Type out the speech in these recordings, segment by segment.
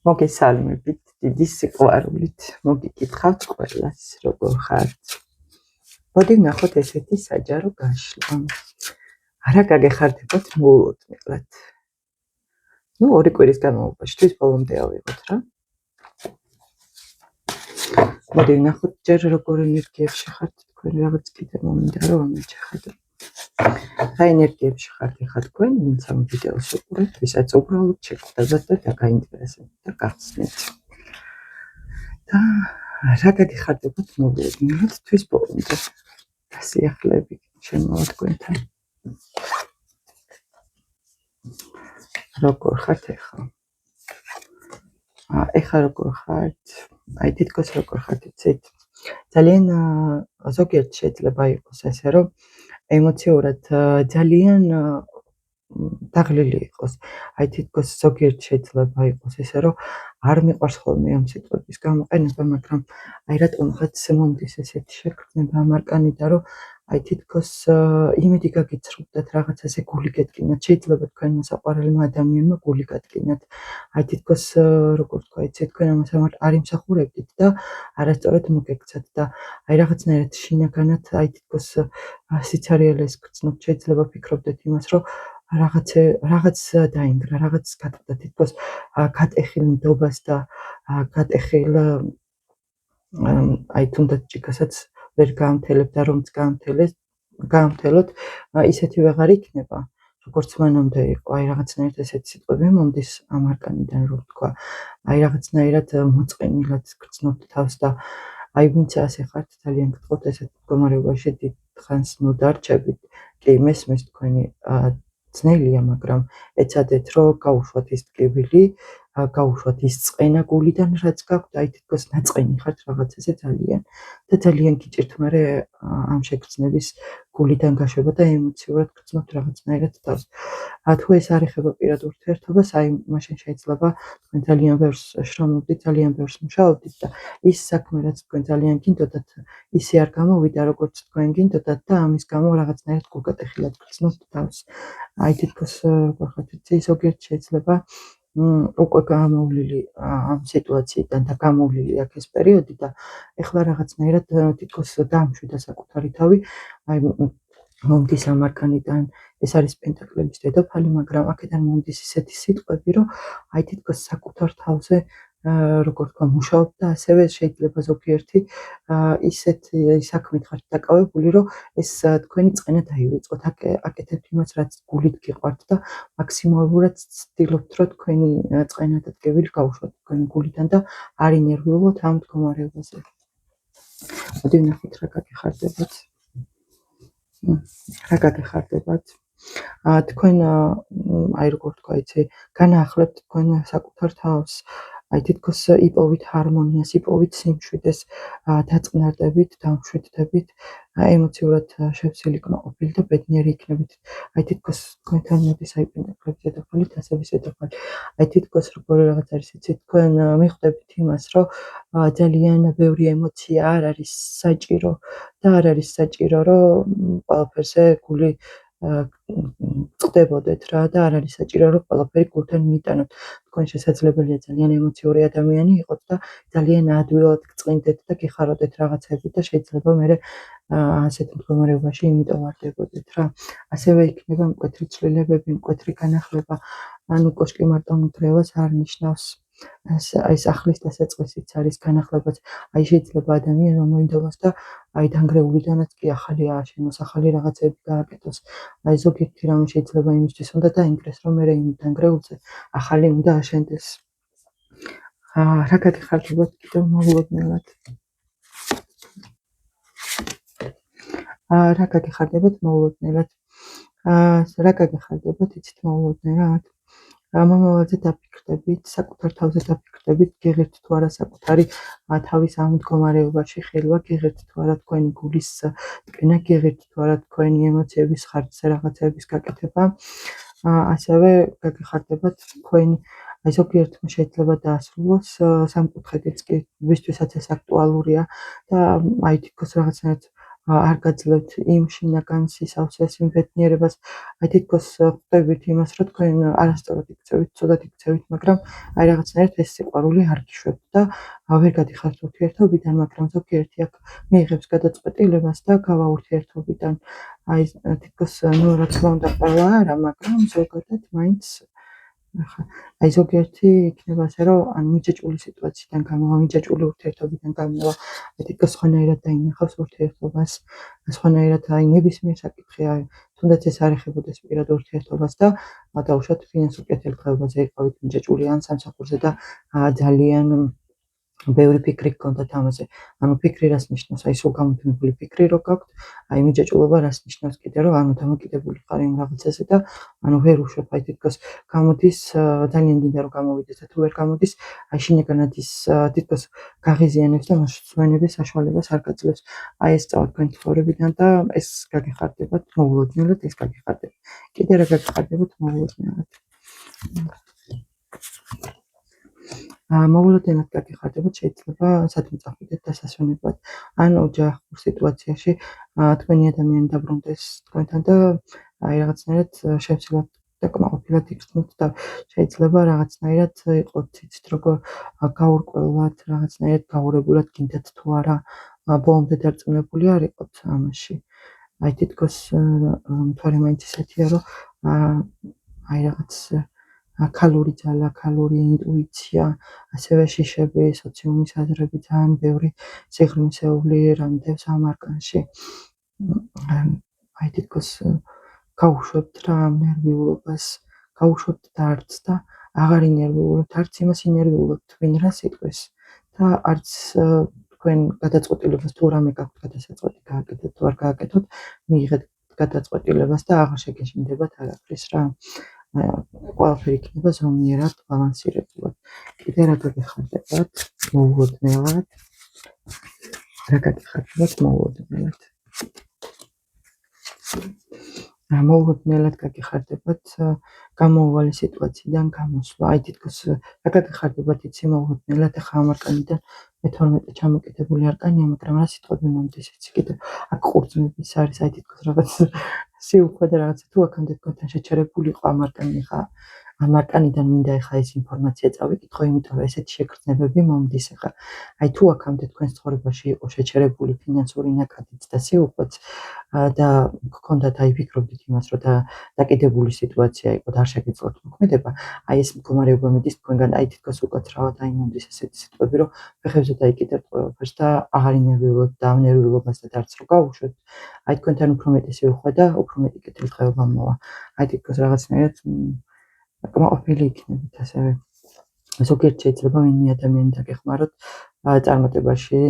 მოგესალმებით დიდი სიყვარულით. მოგიკითხავთ ყველას, როგორ ხართ? მოდი ვნახოთ ესეთი საჯარო გაშლა. არა გაგეხარდებათ მოულოდნელად. ორი კვირის განმავლობაში თვის ბოლომდე ავიღოთ რა. მოდი ვნახოთ ჯერ როგორ ენერგიებში ხართ თქვენ, რაღაც კიდე მომინდა რომ ამეჩახეთ. რა ენერგიებში ხართ ახლა თქვენ, ვინც ამ ვიდეოს უყურებთ, ვისაც უბრალოდ შეხვდებათ და დაგაინტერესებთ და გახსნით. და რა გაგეხარდებათ მოულოდნელად თვის ბოლომდე. სიახლეები შემოვა თქვენთან. როგორ ხართ ახლა? ეხლა როგორ ხართ? აი თითქოს როგორ ხართ იცით? ძალიან ზოგიერთ შეიძლება იყოს ესე რომ ემოციურად ძალიან დაღლილი იყოს. აი თითქოს ზოგიერთ შეიძლება იყოს ესე რომ არ მიყვარს ხოლმე ამ სიტყვების გამოყენება, მაგრამ აი რატომღაც მომდის ესეთი შეგრძნება ამ არკანიდან, რომ აი თითქოს იმედი გაგიცრუებდათ რაღაცაზე გული გეტკინათ, შეიძლება თქვენ მოსაყვარელებმა ადამიანმა გული გატკინათ. აი თითქოს როგორ თქვა იცით, თქვენ ამას არ იმსახურებდით და არასწორად მოგექცათ და აი რაღაცნაირად შინაგანად აი თითქოს სიცარიელეს გრძნობთ, შეიძლება ფიქრობდეთ იმას, რომ რაღაც დაინგრა, რაღაც გატყდა თითქოს გატეხილ ნდობას და გატეხილ აი თუნდაც ჭიქასაც ვერ გაამთელებთ და რომც გაამთელოთ, ისეთი ვეღარ იქნება, როგორც მანამდე იყო. აი რაღაცნაირად ესეთი სიტყვები მომდის ამ არკანიდან, რომ თქვა, აი რაღაცნაირად მოწყენილად გრძნობთ თავს და აი ვინც ასე ხართ, ძალიან გთხოვთ ესეთ მდგომარეობაში დიდ ხანს ნუდარჩებით. კი, მესმის თქვენი ძნელია, მაგრამ ეცადეთ, რომ გაუშვათ ის ტკივილი, გაუშვათ ის წყენა გულიდან, რაც გაქვთ, აი თითქოს ნაწყენი ხართ რაღაცაზე ძალიან და ძალიან გიჭირთ მერე ამ შეგრძნების გულიდან გაშვება და ემოციურად გრძნობთ რაღაცნაირად თავს. თუ ეს არ ეხება პირად ურთიერთობას, აი მაშინ შეიძლება თქვენ ძალიან ბევრს შრომობდით, ძალიან ბევრს მუშაობდით და ის საქმე, რაც თქვენ ძალიან გინდოდათ, ისე არ გამოვიდა, როგორც თქვენ გინდოდათ და ამის გამო რაღაცნაირად გულგატეხილად გრძნობთ თავს. აი თითქოს როგორ ხართ იცი, ზოგიერთ შეიძლება უკვე გამოვლილი ამ სიტუაციიდან და გამოვლილი აქ ეს პერიოდი და ეხლა რაღაცნაირად თითქოს დაამშვიდა საკუთარი თავი. აი მომდის ამ არკანიდან, ეს არის პენტაკლების დედოფალი, მაგრამ აქედან მომდის ისეთი სიტყვები, რომ აი თითქოს საკუთარ თავზე როგორ თქვა, მუშაობთ და ასევე შეიძლება ზოგიერთი ისეთი საქმით ხართ დაკავებული, რომ ეს თქვენი წყენა დაივიწყოთ. აკეთებთ იმას, რაც გულით გიყვართ და მაქსიმალურად ცდილობთ, რომ თქვენი წყენა და ტკივილი გაუშვათ თქვენი გულიდან და არ ინერვიულოთ ამ მდგომარეობაზე. მოდი ვნახოთ რა გაგეხარდებათ. რა გაგეხარდებათ? თქვენ აი როგორ თქვა იცი, განაახლებთ თქვენ საკუთარ თავს. აი თითქოს იპოვით ჰარმონიას, იპოვით სიმშვიდეს, დაწყნარდებით, დამშვიდდებით, ემოციურად შევსილი კმაყოფილი და ბედნიერი იქნებით. აი თითქოს თქვენთან მოდის აი პენტაკლების დედოფალი, თასების დედოფალი. აი თითქოს როგორი რაღაც არის იცით, თქვენ მიხვდებით იმას, რომ ძალიან ბევრი ემოცია არ არის საჭირო და არ არის საჭირო, რომ ყველაფერზე გული წდებოდეთ რა და არ არის საჭირო, რომ ყველაფერი გულთან მიიტანოთ. თქვენ შესაძლებელია ძალიან ემოციური ადამიანი იყოთ და ძალიან ადვილად გწყინდეთ და გიხაროდეთ რაღაცები და შეიძლება მერე ასეთ მდგომარეობაში იმიტომ არ დებოდეთ რა. ასევე იქნება მკვეთრი ცვლილებები, მკვეთრი განახლება, ანუ კოშკი მარტო ნგრევას არ ნიშნავს. აი სახლის დასაწყისიც არის განახლებაც. აი შეიძლება ადამიანმა მოინდომოს და აი დანგრეულიდანაც კი ახალი ააშენოს, ახალი რაღაცები გააკეთოს. აი ზოგიერთი რამე შეიძლება იმისთვის უნდა დაინგრეს, რომ მერე იმ დანგრეულზე ახალი უნდა აშენდეს. რა გაგეხარდებათ კიდევ მოულოდნელად? რა გაგეხარდებათ მოულოდნელად? რა გაგეხარდებათ იცით მოულოდნელად? მომავალზე დაფიქრდებით, საკუთარ თავზე დაფიქრდებით, გიღებთ თუ არა საკუთარი თავის ამ მდგომარეობაში ხილვა, გიღებთ თუ არა თქვენი გულის ტკენა, გიღებთ თუ არა თქვენი ემოციების ხარჯზე რაღაცების გაკეთება. ასევე გაგეხარდებათ თქვენი აი ზოგიერთმა შეიძლება დაასრულოს სამკუთხედიც კი, ვისთვისაც ეს აქტუალურია და აი თითქოს რაღაცნაირად არ გაძლევთ იმ შინაგან სისავსეს, იმ ბედნიერებას, აი თითქოს ხვდებით იმას, რომ თქვენ არასწორად იქცევით, ცუდად იქცევით, მაგრამ აი რაღაცნაირად ეს სიყვარული არ გიშვებთ და ვერ გადიხართ ურთიერთობიდან, მაგრამ ზოგიერთი აქ მიიღებს გადაწყვეტილებას და გავა ურთიერთობიდან. აი თითქოს რა თქმა უნდა ყველა არა, მაგრამ ზოგადად მაინც ახლა აი ზოგიერთი იქნება ასე, რომ ან მიჯაჭვული სიტუაციიდან გამოვა, მიჯაჭვული ურთიერთობიდან გამოვა, აი თითქოს სხვანაირად დაინახავს ურთიერთობას, სხვანაირად აი ნებისმიერ საკითხი, აი თუნდაც ეს არ ეხებოდეს პირად ურთიერთობას და დაუშვათ ფინანსურ კეთილდღეობაზე იყავით მიჯაჭვული ან სამსახურზე და ძალიან ბევრი ფიქრი გქონდათ ამაზე. ანუ ფიქრი რას ნიშნავს? აი სულ გამუდმებული ფიქრი რო გაქვთ, აი მიჯაჭვულობა რას ნიშნავს კიდე, რომ ანუ დამოკიდებული ხარ იმ რაღაცაზე და ანუ ვერ უშვებ, აი თითქოს გამოდის ძალიან გინდა რომ გამოვიდეს და თუ ვერ გამოდის, აი შინაგანად ის თითქოს გაღიზიანებს და მოსვენების საშუალებას არ გაძლევს. აი ეს წავა თქვენ ცხოვრებიდან და ეს გაგეხარდებათ მოულოდნელად, ეს გაგეხარდება. კიდე რა გაგეხარდებათ მოულოდნელად? მოულოდნელად გაგეხარდებათ შეიძლება სათემ წახვიდეთ დასასვენებლად ან ოჯახურ სიტუაციაში თქვენი ადამიანი დაბრუნდეს თქვენთან და აი რაღაცნაირად შევცილოთ და კმაყოფილად იქნოთ და შეიძლება რაღაცნაირად იყოთ იცით როგორ გაურკვევლად, რაღაცნაირად გაურებულად გინდათ თუ არა ბოლომდე დარწმუნებული არ იყოთ ამაში. აი თითქოს მთვარე მაინც ისეთია, რომ აი რაღაც ქალური ძალა, ქალური ინტუიცია, ასევე შიშები, სოციუმის აზრები ძალიან ბევრი სიღრმისეული რანდევს ამ არკანში. აი თითქოს გაუშვებთ რა ამ ნერვიულობას, გაუშვებთ დარდს და აღარ ინერვიულობთ, არც იმას ინერვიულობთ, ვინ რას იტყვის და არც თქვენ გადაწყვეტილებას თუ რამე გაქვთ გადასაწყვეტი გააკეთოთ თუ არ გააკეთოთ, მიიღეთ გადაწყვეტილებას და აღარ შეგეშინდებათ არაფრის რა. ყველაფერი იქნება ზომიერად ბალანსირებულად. კიდე რა გაგეხარდებათ მოულოდნელად? რა გაგეხარდებათ მოულოდნელად? მოულოდნელად გაგეხარდებათ გამოუვალი სიტუაციიდან გამოსვლა. აი თითქოს რა გაგეხარდებათ იცი მოულოდნელად ახლა ამ არკანიდან მე-12 ჩამოკიდებული არკანია, მაგრამ რა სიტყვები მომდის იცი კიდევ აქ ყურძნების არის აი თითქოს რაღაც სიუხვე და რაღაცა თუ აქამდე თქვენთან შეჩერებული იყო ამ არკანი ხა ამ არკანიდან მინდა ახლა ეს ინფორმაცია წავიკითხო, იმიტომ რომ ესეთი შეგრძნებები მომდის ახლა. აი თუ აქამდე თქვენს ცხოვრებაში იყო შეჩერებული ფინანსური ნაკადიც და სიუხვეც და გქონდათ აი ფიქრობდით იმას, რომ დაკიდებული სიტუაცია იყო და არ შეგეძლოთ მოქმედება, აი ეს მდგომარეობა მიდის თქვენგან, აი თითქოს უკაცრავად აი მომდის ესეთი სიტყვები, რომ ფეხებზე დაიკიდებთ ყველაფერს და აღარ ინერვიულობთ და ამ ნერვიულობას და დარდს რო გავუშვებთ, აი თქვენთან უფრო მეტი სიუხვე და უფრო მეტი კეთილდღეობა მოვა. აი თითქოს რაღაცნაირად კმაყოფილი იქნებით ასევე. ზოგიერთ შეიძლება ვინმე ადამიანი დაგეხმაროთ წარმატებაში,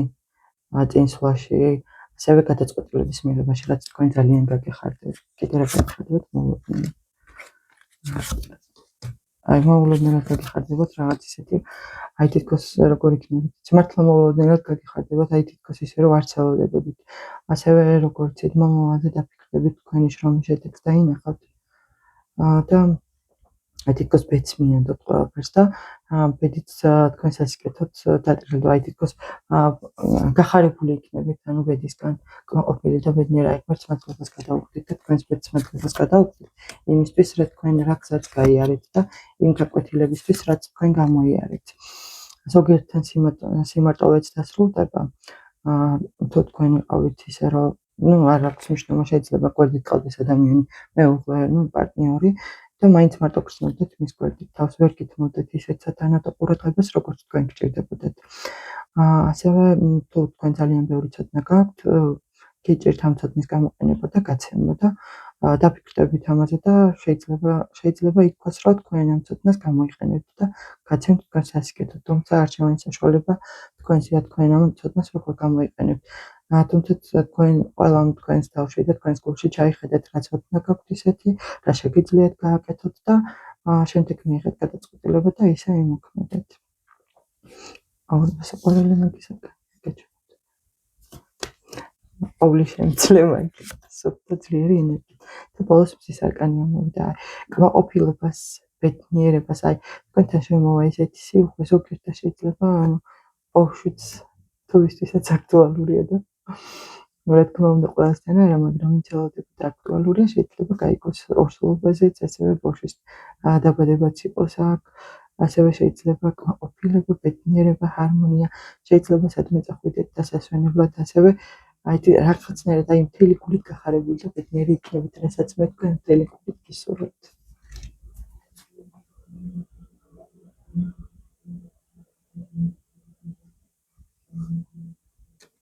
წინსვლაში, ასევე გადაწყვეტილების მიღებაში, რაც თქვენ ძალიან გაგეხარდებათ. კიდე რა გაგეხარდებათ მოულოდნელად? აი მოულოდნელად გაგეხარდებათ რაღაც ისეთი, აი თითქოს როგორ იქნებით, მართლა მოულოდნელად გაგეხარდებათ, აი თითქოს ისე რომ არ ცელოდებოდით. ასევე როგორც იცით, მომავალზე დაფიქრდებით, თქვენი შრომის შედეგს დაინახავთ და აი თითქოს ბედს მიანდობთ ყველაფერს და ბედით თქვენ სასიკეთოდ დატრილდება, აი თითქოს გახარებული იქნებით, ანუ ბედისგან კმაყოფილი და ბედნიერი, აი ღმერთს მადლობას გადაუხდით და თქვენს ბედს მადლობას გადაუხდით იმისთვის, რომ თქვენ რა გზაც გაიარეთ და იმ გაკვეთილებისთვის, რაც თქვენ გამოიარეთ. ზოგიერთთან სიმარტოვეც დასრულდება, თუ თქვენ იყავით ისე, რომ არ აქვს მნიშვნელობა, შეიძლება გვერდით ყავდეს ადამიანი, მეუღლე, პარტნიორი და მაინც მარტო გრძნობდეთ მის გვერდით, თავს ვერ გითმოდეთ ისეთ სათანადო ყურადღებას, როგორც თქვენ გჭირდებოდეთ. ასევე თუ თქვენ ძალიან ბევრი ცოდნა გაქვთ, გიჭირთ ამ ცოდნის გამოყენება და გაცემა და დაფიქრდებით ამაზე და შეიძლება ითქვას, რომ თქვენ ამ ცოდნას გამოიყენებთ და გაცემთ თქვენ სასიკეთოდ, თუმცა არჩევანის საშუალება თქვენზეა, თქვენ ამ ცოდნას როგორ გამოიყენებთ. თუმცა თქვენ ყველამ თქვენს თავში და თქვენს გულში ჩაიხედეთ, რა ცოდნა გაქვთ ისეთი, რა შეგიძლიათ გააკეთოთ და შემდეგ მიიღეთ გადაწყვეტილება და ისე იმოქმედეთ. საყვარელი მაგისაგან გეჩვენოთ. ყოვლის შემძლევა სოფთა ძლიერი ენერგია. და ბოლოს მზის არკანი ამოვიდა, კმაყოფილებას, ბედნიერებას, აი თქვენთან შემოვა ესეთი სიუხვე, ზოგიერთად შეიძლება ბავშვიც თუ ისთვისაც აქტუალურია და რა თქმა უნდა, ყველასთან არა, მაგრამ ვინც ელოდებოდა აქტუალურია, შეიძლება გაიგოს ორსულობაზეც, ასევე ბავშვის დაბადებაც იყოს აქ, ასევე შეიძლება კმაყოფილება, ბედნიერება, ჰარმონია, შეიძლება სადმე წახვიდეთ დასასვენებლად, ასევე რაღაცნაირად მთელი გულით გახარებული და ბედნიერი იქნებით, რასაც მე თქვენ მთელი გულით გისურვებთ.